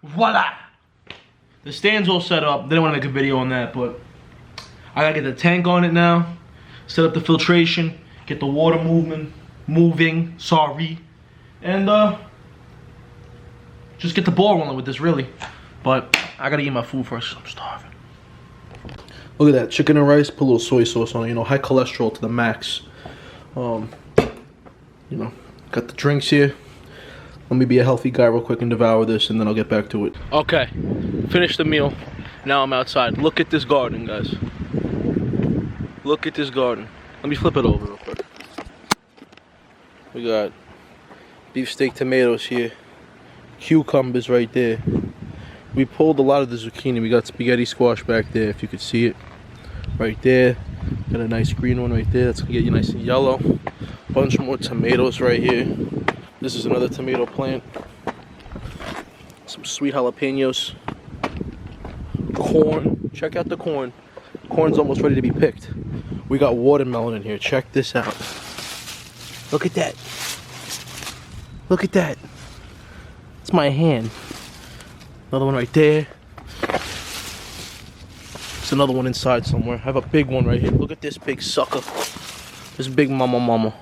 voila! The stand's all set up. Didn't want to make a video on that, but I gotta get the tank on it now. Set up the filtration. Get the water moving. Sorry, and just get the ball rolling with this, really. But I gotta eat my food first. I'm starving. Look at that, chicken and rice. Put a little soy sauce on it. You know, high cholesterol to the max. You know, got the drinks here. Let me be a healthy guy real quick and devour this, and then I'll get back to it. Okay, finished the meal. Now I'm outside. Look at this garden, guys. Look at this garden. Let me flip it over real quick. We got beefsteak tomatoes here. Cucumbers right there. We pulled a lot of the zucchini. We got spaghetti squash back there, if you could see it. Right there. Got a nice green one right there. That's gonna get you nice and yellow. Bunch more tomatoes right here. This is another tomato plant. Some sweet jalapenos. Corn. Check out the corn. Corn's almost ready to be picked. We got watermelon in here. Check this out. Look at that. Look at that. It's my hand. Another one right there. There's another one inside somewhere. I have a big one right here. Look at this big sucker. This big mama.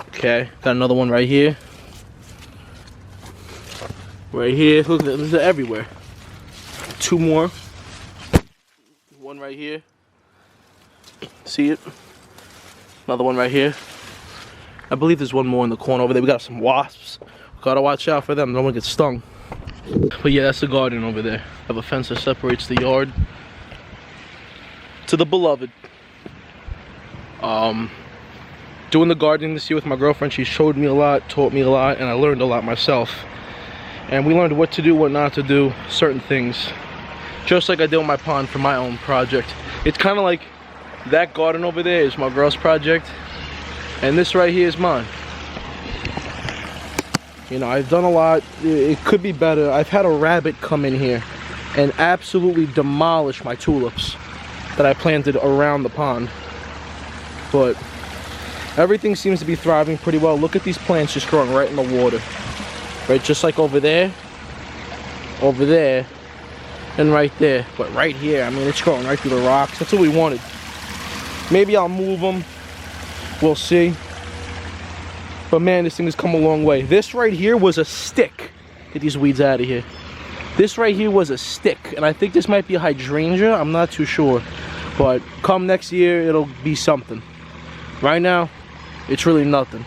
Okay, got another one right here. Right here. Look, they're everywhere. Two more. One right here. See it? Another one right here. I believe there's one more in the corner over there. We got some wasps. Gotta watch out for them. No one gets stung. But yeah, that's the garden over there. I have a fence that separates the yard to the beloved. Doing the gardening this year with my girlfriend, she showed me a lot, taught me a lot, and I learned a lot myself. And we learned what to do, what not to do, certain things. Just like I did with my pond for my own project. It's kind of like that garden over there is my girl's project, and this right here is mine. You know, I've done a lot. It could be better. I've had a rabbit come in here and absolutely demolish my tulips that I planted around the pond. But everything seems to be thriving pretty well. Look at these plants just growing right in the water. Right, just like over there, and right there. But right here, I mean, it's growing right through the rocks. That's what we wanted. Maybe I'll move them. We'll see. But man, this thing has come a long way. This right here was a stick. Get these weeds out of here. This right here was a stick. And I think this might be a hydrangea. I'm not too sure. But come next year, it'll be something. Right now, it's really nothing.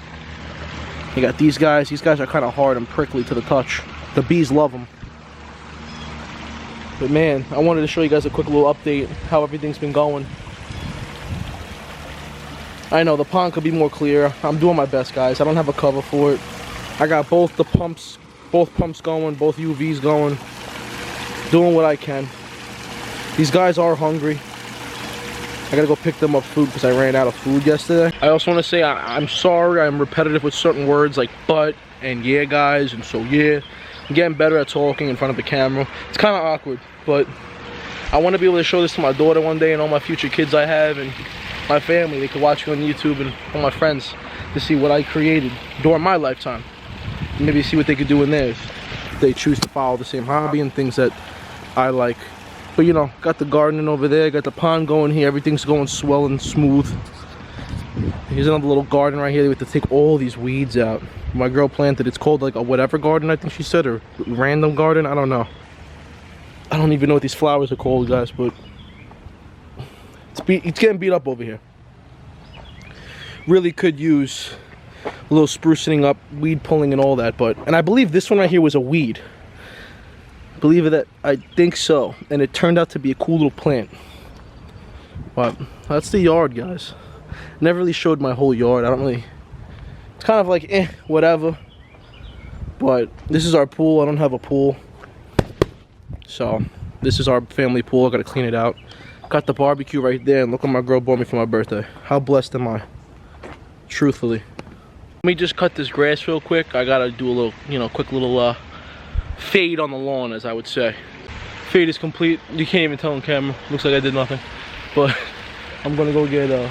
You got these guys. These guys are kind of hard and prickly to the touch. The bees love them. But man, I wanted to show you guys a quick little update. How everything's been going. I know the pond could be more clear. I'm doing my best, guys. I don't have a cover for it. I got both pumps going, both UVs going. Doing what I can. These guys are hungry. I gotta go pick them up food because I ran out of food yesterday. I also want to say I'm sorry I'm repetitive with certain words like but and yeah guys and so yeah. I'm getting better at talking in front of the camera. It's kind of awkward, but I want to be able to show this to my daughter one day and all my future kids I have and my family. They could watch me on YouTube and all my friends to see what I created during my lifetime. Maybe see what they could do in theirs if they choose to follow the same hobby and things that I like. But you know, got the gardening over there, got the pond going here, everything's going swell and smooth. Here's another little garden right here. We have to take all these weeds out. My girl planted, it's called like a whatever garden, I think she said, or random garden, I don't know. I don't even know what these flowers are called, guys, but it's getting beat up over here. Really could use a little sprucing up, weed pulling and all that, but, and I believe this one right here was a weed. Believe it, I think so, and it turned out to be a cool little plant. But that's the yard, guys. Never really showed my whole yard. I don't really, it's kind of like whatever. But this is our pool. I don't have a pool, so this is our family pool. I gotta clean it out. Got the barbecue right there, and look what my girl bought me for my birthday. How blessed am I, truthfully. Let me just cut this grass real quick. I gotta do a little, you know, quick little fade on the lawn, as I would say. Fade is complete. You can't even tell on camera. Looks like I did nothing. But I'm gonna go get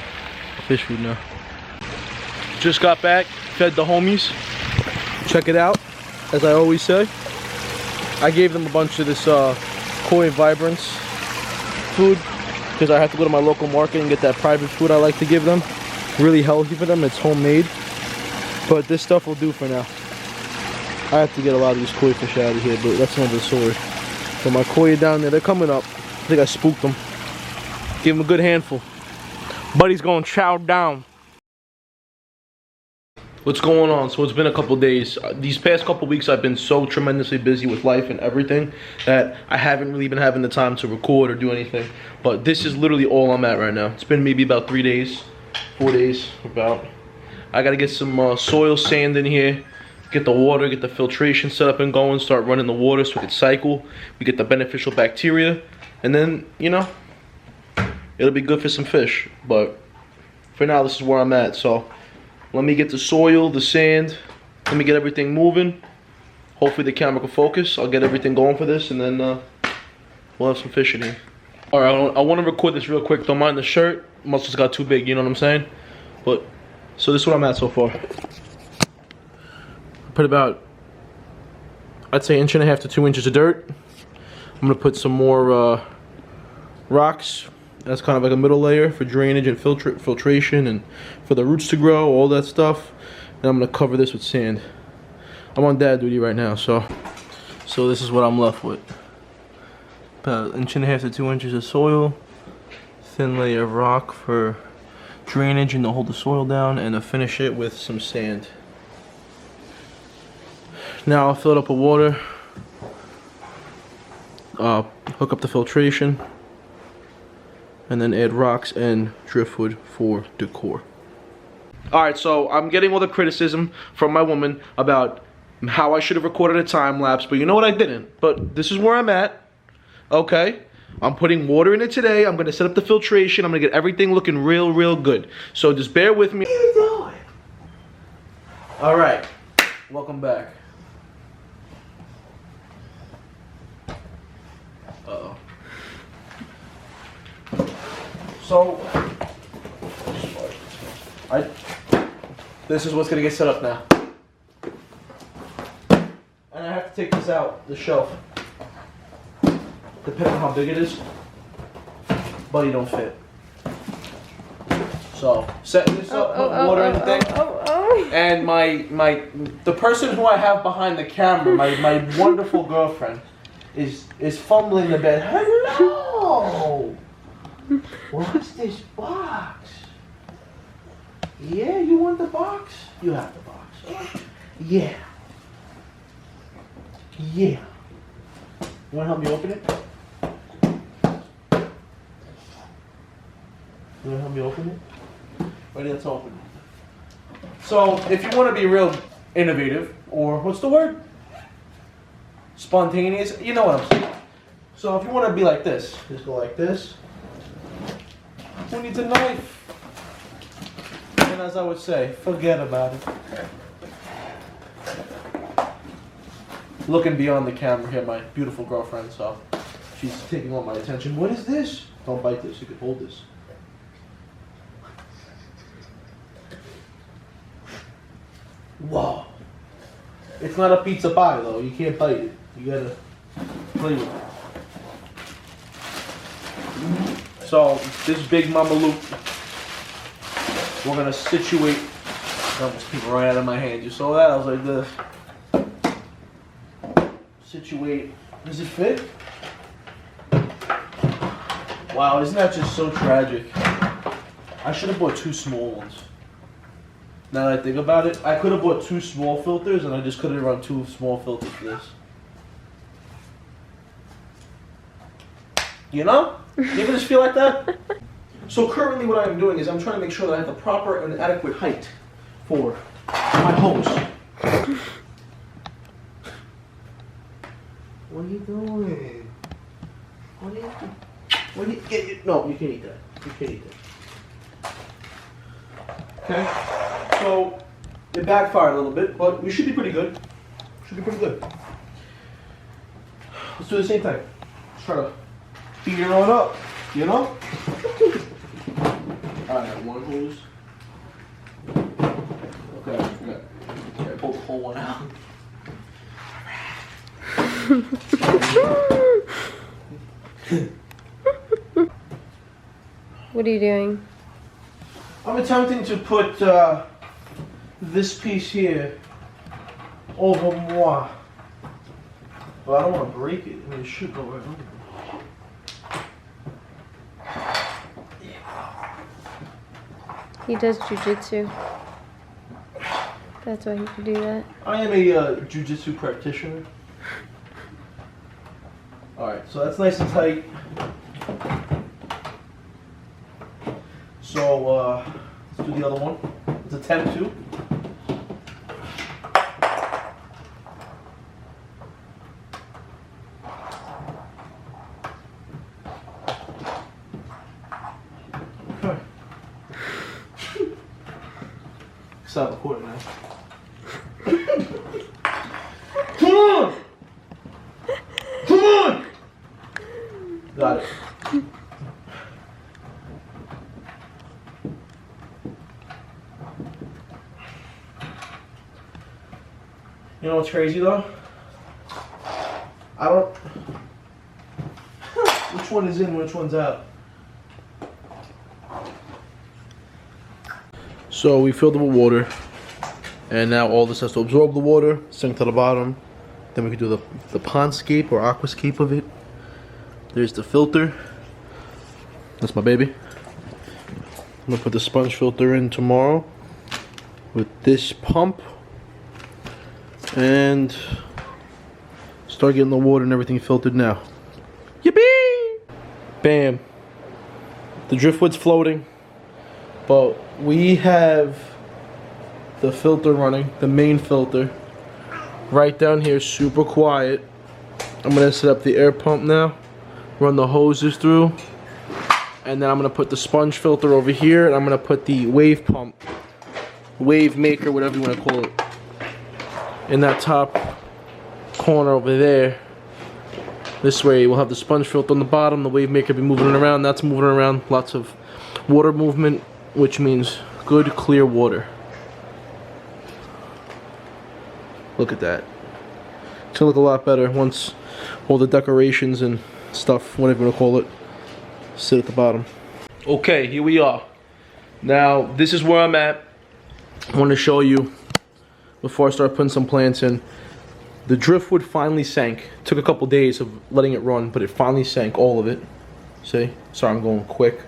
fish food now. Just got back, fed the homies. Check it out. as I always say. I gave them a bunch of this Koi Vibrance food because I have to go to my local market and get that private food I like to give them. Really healthy for them, it's homemade. But this stuff will do for now. I have to get a lot of these koi fish out of here, but that's another story. So my koi are down there, they're coming up. I think I spooked them. Give them a good handful. Buddy's going chow down. What's going on? So it's been a couple days. These past couple weeks I've been so tremendously busy with life and everything that I haven't really been having the time to record or do anything. But this is literally all I'm at right now. It's been maybe about 3 days, 4 days about. I gotta get some soil sand in here, get the water, get the filtration set up and going, start running the water so it can cycle. We get the beneficial bacteria, and then, you know, it'll be good for some fish. But for now, this is where I'm at. So let me get the soil, the sand, let me get everything moving. Hopefully the camera can focus. I'll get everything going for this, and then we'll have some fish in here. All right, I want to record this real quick. Don't mind the shirt. Muscles got too big, you know what I'm saying? But, so this is what I'm at so far. Put about, I'd say 1.5 to 2 inches of dirt. I'm gonna put some more rocks. That's kind of like a middle layer for drainage and filtration and for the roots to grow, all that stuff. And I'm gonna cover this with sand. I'm on dad duty right now, so this is what I'm left with. About 1.5 to 2 inches of soil, thin layer of rock for drainage and to hold the soil down, and to finish it with some sand. Now I'll fill it up with water, hook up the filtration, and then add rocks and driftwood for decor. Alright, so I'm getting all the criticism from my woman about how I should have recorded a time lapse, but you know what, I didn't. But this is where I'm at, okay? I'm putting water in it today. I'm gonna set up the filtration. I'm gonna get everything looking real good. So just bear with me. What are you doing? Alright, welcome back. Uh-oh. So, this is what's gonna get set up now. And I have to take this out, the shelf. Depending on how big it is, buddy don't fit. So, setting this up, putting water in the thing. And the person who I have behind the camera, my wonderful girlfriend, is fumbling the bed. Hello! What's this box? Yeah, you want the box? You have the box. Yeah. Yeah. You wanna help me open it? You wanna help me open it? Ready, let's open it. So, if you wanna be real innovative, or what's the word? Spontaneous, you know what I'm saying. So if you want to be like this, just go like this. Who needs a knife? And as I would say, forget about it. Looking beyond the camera here, my beautiful girlfriend, so she's taking all my attention. What is this? Don't bite this, you can hold this. Whoa. It's not a pizza pie though, you can't bite it. You gotta play with it. So, this big mama loop, we're gonna situate. That almost came right out of my hand. You saw that? I was like this. Situate. Does it fit? Wow, isn't that just so tragic? I should have bought 2 small ones. Now that I think about it, I could have bought 2 small filters and I just could have run 2 small filters for this. You know? You ever just feel like that? So currently what I'm doing is I'm trying to make sure that I have the proper and adequate height for my hose. What are you doing? What are you doing? What are you get? No, you can't eat that. You can't eat that. Okay? So it backfired a little bit, but we should be pretty good. Should be pretty good. Let's do the same thing. Let's try to speed it on up, you know? Alright, 1 hose. Okay, I pulled the whole one out. What are you doing? I'm attempting to put this piece here over moi. But I don't want to break it. I mean, it should go right over. He does jujitsu. That's why he could do that. I am a jujitsu practitioner. Alright, so that's nice and tight. So, let's do the other one. Let's attempt to. Okay. Stop recording now. Come on! Come on! Got it. You know what's crazy though? I don't... Which one is in, which one's out? So we filled it with water. And now all this has to absorb the water, sink to the bottom. Then we can do the pondscape or aquascape of it. There's the filter. That's my baby. I'm gonna put the sponge filter in tomorrow with this pump. And start getting the water and everything filtered now. Yippee! Bam. The driftwood's floating. But we have the filter running, the main filter. Right down here, super quiet. I'm gonna set up the air pump now. Run the hoses through. And then I'm gonna put the sponge filter over here, and I'm gonna put the wave pump, wave maker, whatever you wanna call it, in that top corner over there. This way we'll have the sponge filter on the bottom, the wave maker be moving it around, that's moving around, lots of water movement, which means good clear water. Look at that. It's gonna look a lot better once all the decorations and stuff, whatever you wanna call it, sit at the bottom. Okay, here we are. Now, this is where I'm at. I want to show you, before I start putting some plants in, the driftwood finally sank. It took a couple days of letting it run, but it finally sank, all of it. See? Sorry, I'm going quick.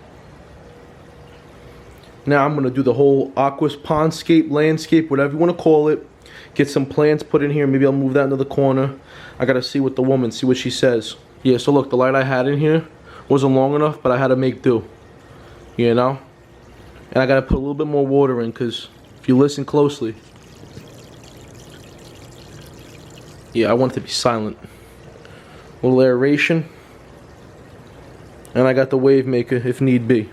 Now I'm going to do the whole pondscape, landscape, whatever you want to call it. Get some plants put in here. Maybe I'll move that into the corner. I got to see what the woman, see what she says. Yeah, so look, the light I had in here wasn't long enough, but I had to make do. You know? And I got to put a little bit more water in, because if you listen closely, yeah, I want it to be silent. A little aeration. And I got the wave maker if need be.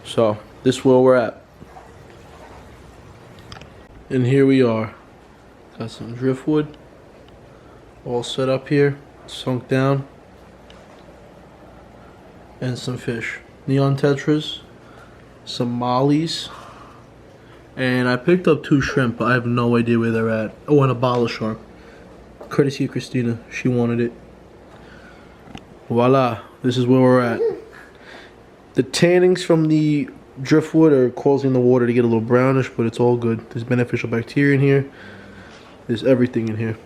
So, this is where we're at. And here we are. Got some driftwood. All set up here. Sunk down. And some fish. Neon tetras. Some mollies. And I picked up 2 shrimp, but I have no idea where they're at. Oh, and a bottle shark. Courtesy of Christina. She wanted it. Voila. This is where we're at. The tannings from the driftwood are causing the water to get a little brownish, but it's all good. There's beneficial bacteria in here. There's everything in here.